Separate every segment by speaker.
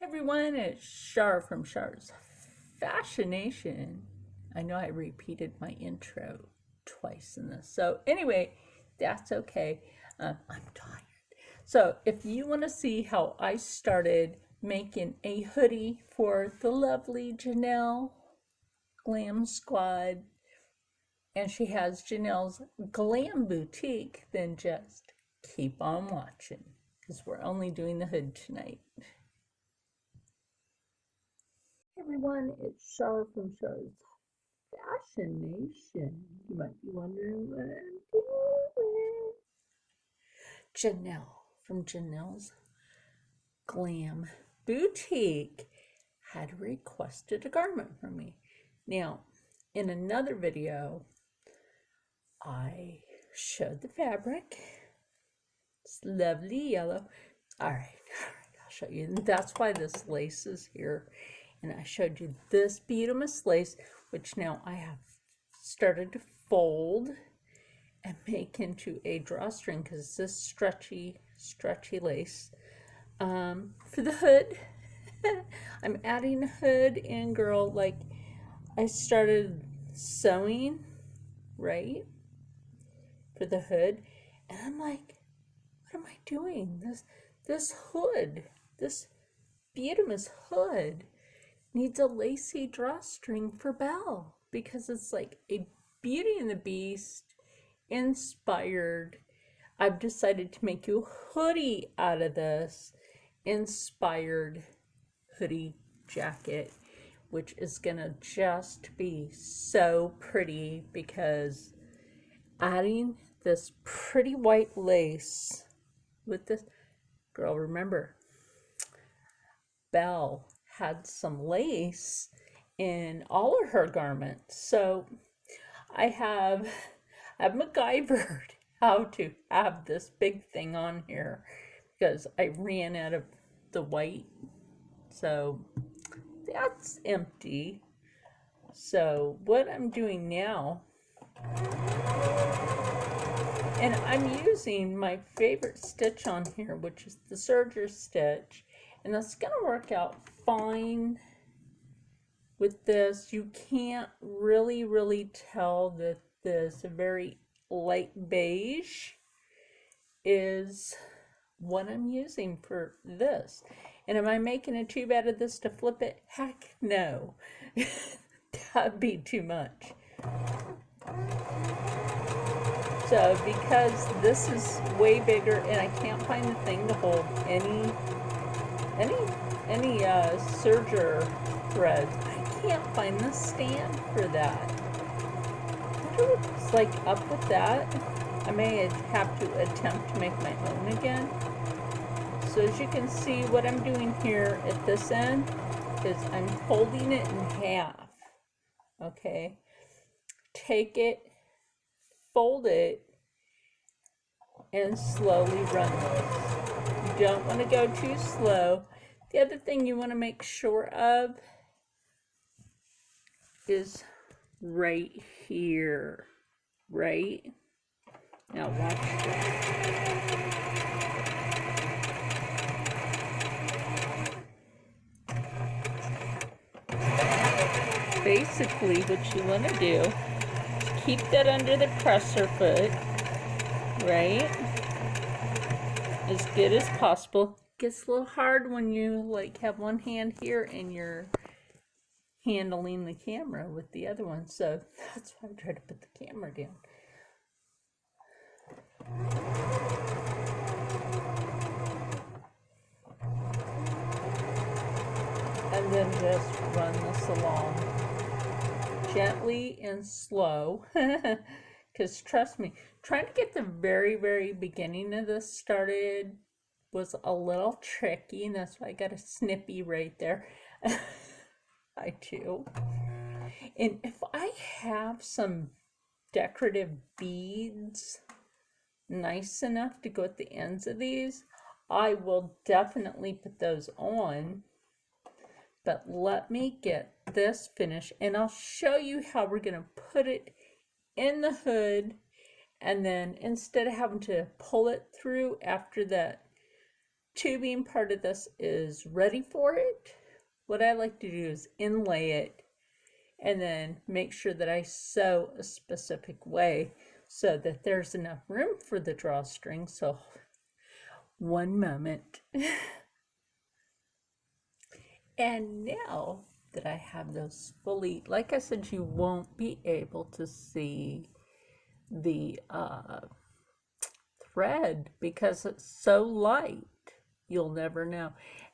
Speaker 1: Everyone, it's Char from Char's Fascination. I know I repeated my intro twice in this. So, anyway, that's okay. I'm tired. So, if you want to see how I started making a hoodie for the lovely Janelle Glam Squad, and she has Janelle's Glam Boutique, then just keep on watching because we're only doing the hood tonight. Everyone, it's Char from Char's Fascination. You might be wondering what I'm doing. Janelle from Janelle's Glam Boutique had requested a garment from me. Now, in another video, I showed the fabric. It's lovely yellow. All right, I'll show you. And that's why this lace is here. And I showed you this beautiful lace, which now I have started to fold and make into a drawstring because it's this stretchy lace. For the hood, I'm adding a hood in, girl. Like, I started sewing, right, for the hood, and I'm like, what am I doing? This hood, this beautiful hood needs a lacy drawstring for Belle because it's like a Beauty and the Beast inspired. I've decided to make you a hoodie out of this inspired hoodie jacket, which is gonna just be so pretty because adding this pretty white lace with this, girl, remember, Belle had some lace in all of her garments. So I've MacGyvered how to have this big thing on here because I ran out of the white. So that's empty. So what I'm doing now, and I'm using my favorite stitch on here, which is the serger stitch. And that's going to work out fine with this. You can't really tell that this very light beige is what I'm using for this. And am I making a tube out of this to flip it? Heck no. That'd be too much. So because this is way bigger and I can't find the thing to hold any serger thread, I can't find the stand for that. I wonder what's like up with that. I may have to attempt to make my own again. So as you can see, what I'm doing here at this end is I'm folding it in half. Okay, take it, fold it, and slowly run this. You don't want to go too slow. The other thing you want to make sure of is right here, right? Now watch this. Basically, what you want to do is keep that under the presser foot, right? As good as possible. Gets a little hard when you like have one hand here and you're handling the camera with the other one, so that's why I try to put the camera down. And then just run this along gently and slow. Because trust me, trying to get the very beginning of this started was a little tricky, and that's why I got a snippy right there. I do. And if I have some decorative beads nice enough to go at the ends of these, I will definitely put those on. But let me get this finished, and I'll show you how we're going to put it in the hood, and then instead of having to pull it through after that tubing part of this is ready for it, what I like to do is inlay it and then make sure that I sew a specific way so that there's enough room for the drawstring. So one moment. And now that I have those fully, like I said, you won't be able to see the thread because it's so light. You'll never know.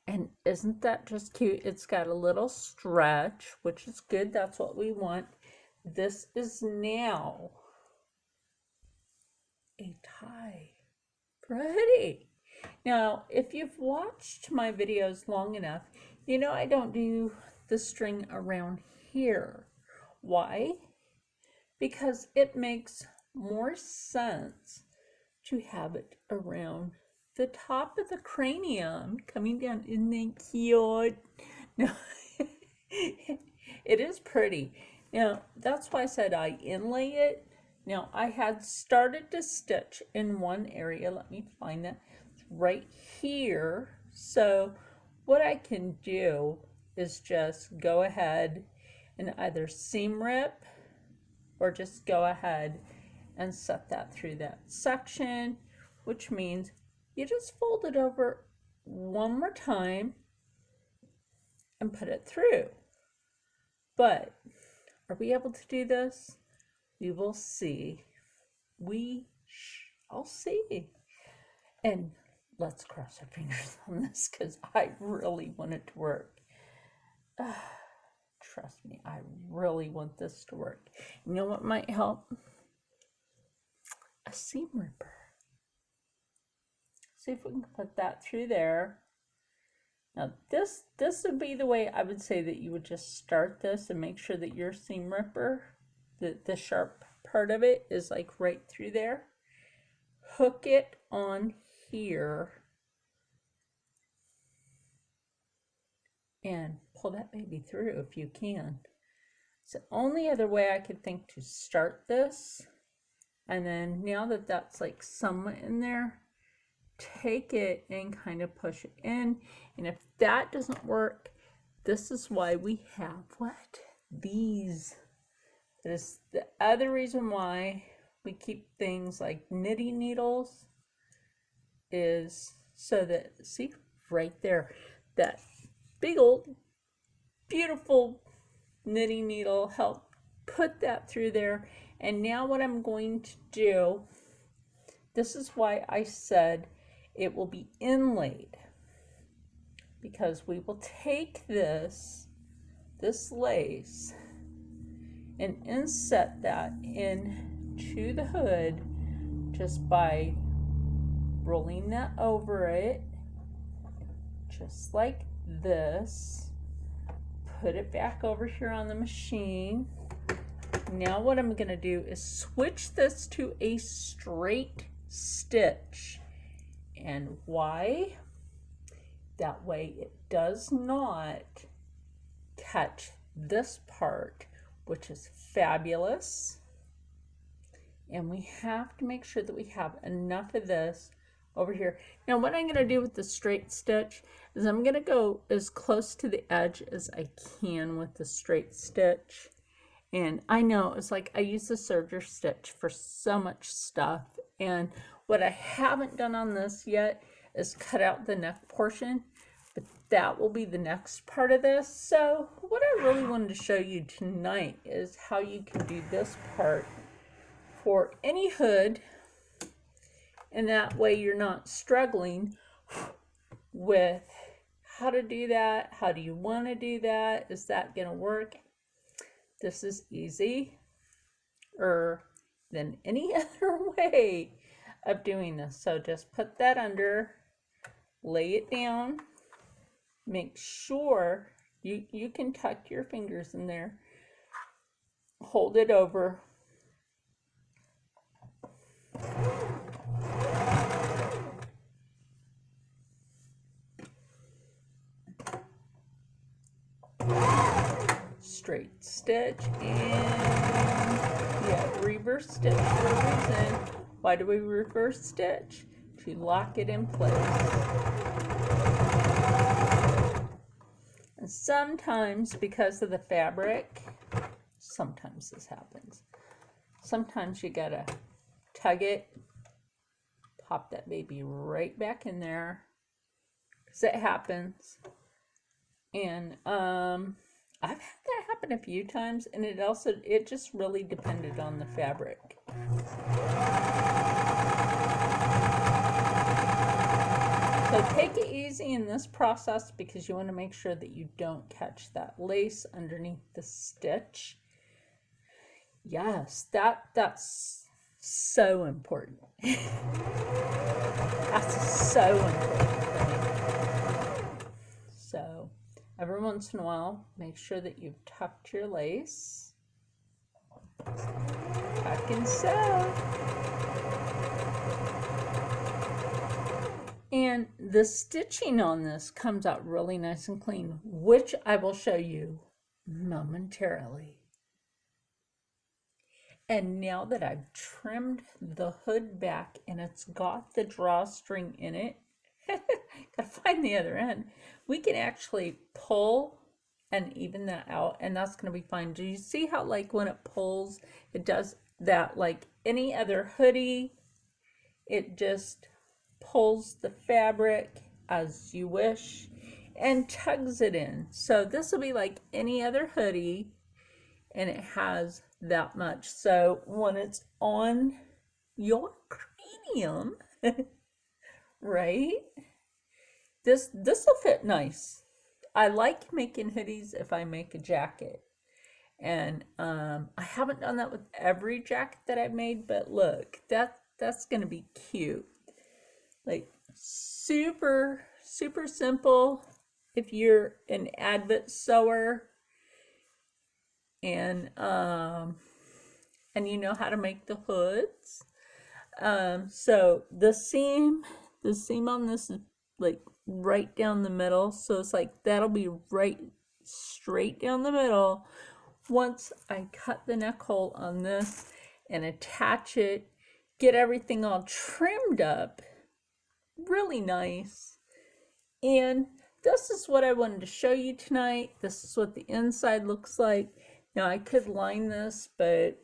Speaker 1: And isn't that just cute? It's got a little stretch, which is good. That's what we want. This is now a tie. Pretty. Now, if you've watched my videos long enough, you know I don't do the string around here. Why? Because it makes more sense to have it around the top of the cranium coming down. Isn't that cute? No, it is pretty. Now, that's why I said I inlay it. Now, I had started to stitch in one area. Let me find that. It's right here. So what I can do is just go ahead and either seam rip or just go ahead and set that through that section, which means you just fold it over one more time and put it through. But are we able to do this? We will see. We shall see. And let's cross our fingers on this because I really want it to work. Trust me, I really want this to work. You know what might help? A seam ripper. See if we can put that through there. Now this would be the way I would say that you would just start this and make sure that your seam ripper, the sharp part of it, is like right through there. Hook it on here and pull that baby through if you can. It's the only other way I could think to start this. And then now that that's like somewhat in there, take it and kind of push it in. And if that doesn't work, this is why we have what? These. That is the other reason why we keep things like knitting needles, is so that, see, right there, that big old beautiful knitting needle helped put that through there. And now what I'm going to do, this is why I said it will be inlaid, because we will take this lace and inset that into the hood just by rolling that over it, just like this. Put it back over here on the machine. Now what I'm going to do is switch this to a straight stitch. And why? That way it does not catch this part, which is fabulous. And we have to make sure that we have enough of this over here. Now what I'm going to do with the straight stitch is I'm going to go as close to the edge as I can with the straight stitch. And I know it's like I use the serger stitch for so much stuff, and what I haven't done on this yet is cut out the neck portion, but that will be the next part of this. So what I really wanted to show you tonight is how you can do this part for any hood, and that way you're not struggling with how to do that. How do you want to do that? Is that going to work? This is easier than any other way of doing this. So just put that under, lay it down, make sure you can tuck your fingers in there, hold it over, straight stitch, and yeah, reverse stitch for a reason. Why do we reverse stitch? to lock it in place. And sometimes, because of the fabric, sometimes this happens. Sometimes you gotta tug it, pop that baby right back in there, because it happens. And I've had that happen a few times, and it just really depended on the fabric. So take it easy in this process, because you want to make sure that you don't catch that lace underneath the stitch. Yes, that's so important. That's so important. So every once in a while, make sure that you've tucked your lace. Tuck and sew. And the stitching on this comes out really nice and clean, which I will show you momentarily. And now that I've trimmed the hood back and it's got the drawstring in it, gotta find the other end, we can actually pull and even that out, and that's gonna be fine. Do you see how, like, when it pulls, it does that like any other hoodie? It just pulls the fabric as you wish and tugs it in. So this will be like any other hoodie, and it has that much. So when it's on your cranium, right, this will fit nice. I like making hoodies if I make a jacket, and I haven't done that with every jacket that I've made, but look, that's gonna be cute. Like, super simple if you're an avid sewer and you know how to make the hoods. So the seam on this is like right down the middle, so it's like that'll be right straight down the middle. Once I cut the neck hole on this and attach it, get everything all trimmed up really nice. And this is what I wanted to show you tonight. This is what the inside looks like. Now I could line this, but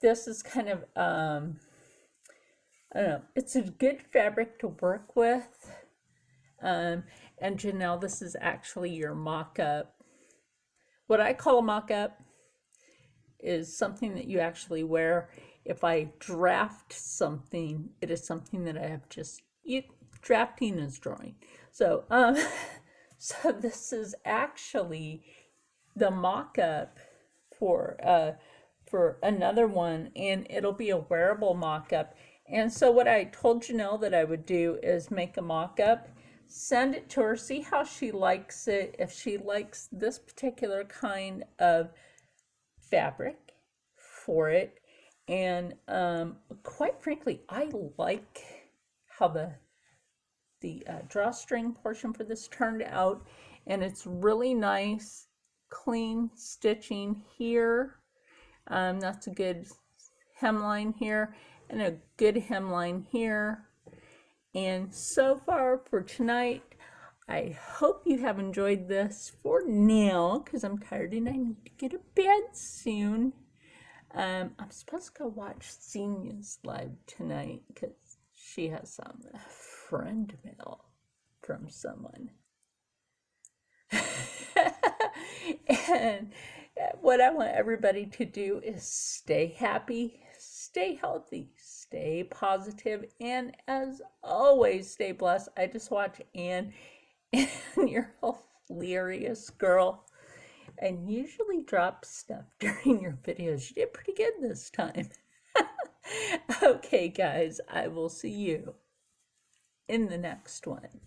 Speaker 1: this is kind of I don't know, it's a good fabric to work with. And Janelle, this is actually your mock-up. What I call a mock-up is something that you actually wear. If I draft something, it is something that I have just, drafting is drawing. So, so this is actually the mock-up for another one, and it'll be a wearable mock-up. And so what I told Janelle that I would do is make a mock-up, send it to her, see how she likes it, if she likes this particular kind of fabric for it. And quite frankly, I like how the drawstring portion for this turned out, and it's really nice, clean stitching here. That's a good hemline here, and a good hemline here. And so far for tonight, I hope you have enjoyed this for now, because I'm tired and I need to get to bed soon. I'm supposed to go watch Senia's live tonight because she has some friend mail from someone. And what I want everybody to do is stay happy, stay healthy, stay positive, and as always, stay blessed. I just watch Anne, and you're a hilarious girl, and usually drop stuff during your videos. You did pretty good this time. Okay, guys, I will see you in the next one.